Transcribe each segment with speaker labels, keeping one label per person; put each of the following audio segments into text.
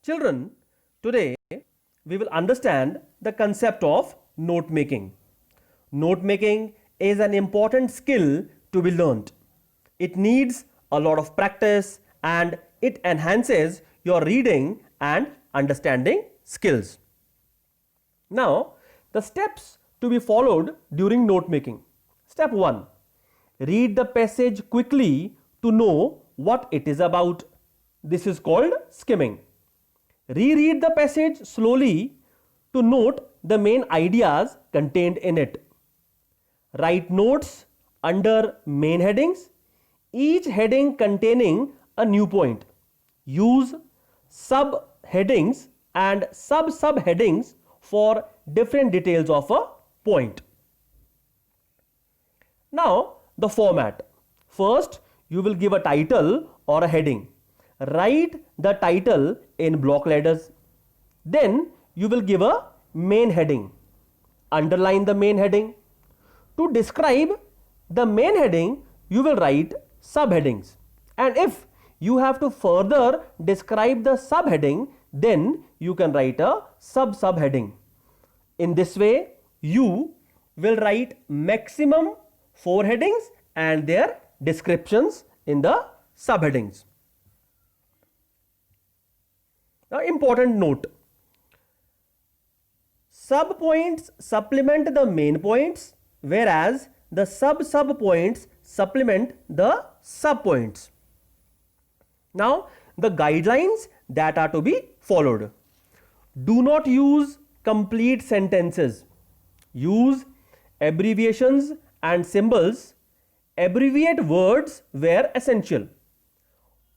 Speaker 1: Children, today we will understand the concept of note making. Note making is an important skill to be learned. It needs a lot of practice and it enhances your reading and understanding skills. Now, the steps to be followed during note making. Step 1. Read the passage quickly to know what it is about. This is called skimming. Reread the passage slowly to note the main ideas contained in it. Write notes under main headings, each heading containing a new point. Use subheadings and subheadings for different details of a point. Now, the format. First, you will give a title or a heading. Write the title in block letters. Then you will give a main heading. Underline the main heading. To describe the main heading, you will write subheadings. And if you have to further describe the subheading, then you can write a subheading. In this way, you will write maximum 4 headings and their descriptions in the subheadings. Now, important note. Subpoints supplement the main points, whereas the subpoints supplement the subpoints. Now, the guidelines that are to be followed. Do not use complete sentences. Use abbreviations and symbols. Abbreviate words where essential.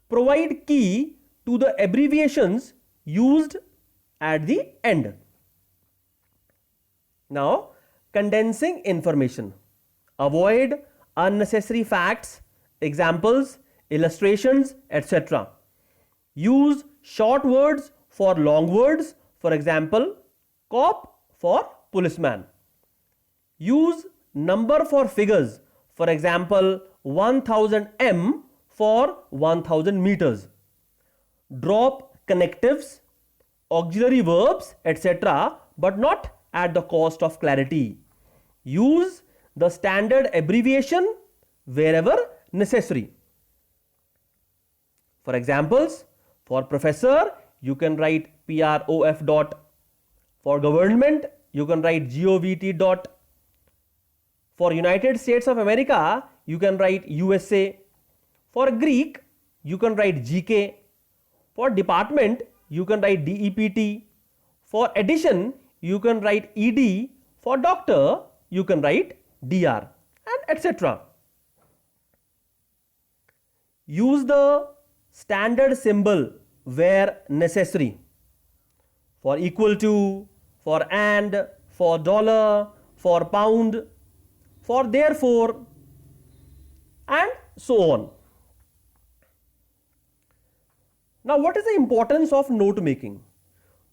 Speaker 1: Provide key to the abbreviations used at the end. Now, condensing information. Avoid unnecessary facts, examples, illustrations, etc. Use short words for long words, for example, cop for policeman. Use number for figures, for example, 1000 m for 1000 meters. Drop connectives, auxiliary verbs, etc., but not at the cost of clarity. Use the standard abbreviation wherever necessary. For examples, for professor, you can write prof dot. For government, you can write govt dot. For United States of America, you can write USA. For Greek, you can write GK. For department, you can write DEPT. For addition, you can write ED. For doctor, you can write DR, and etc. Use the standard symbol where necessary. For equal to, for and, for dollar, for pound, for therefore, and so on. Now, what is the importance of note making?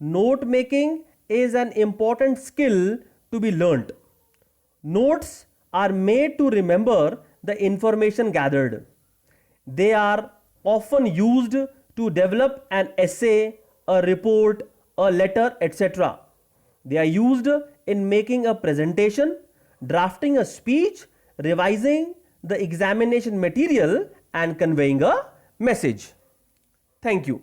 Speaker 1: Note making is an important skill to be learnt. Notes are made to remember the information gathered. They are often used to develop an essay, a report, a letter, etc. They are used in making a presentation, drafting a speech, revising the examination material, and conveying a message. Thank you.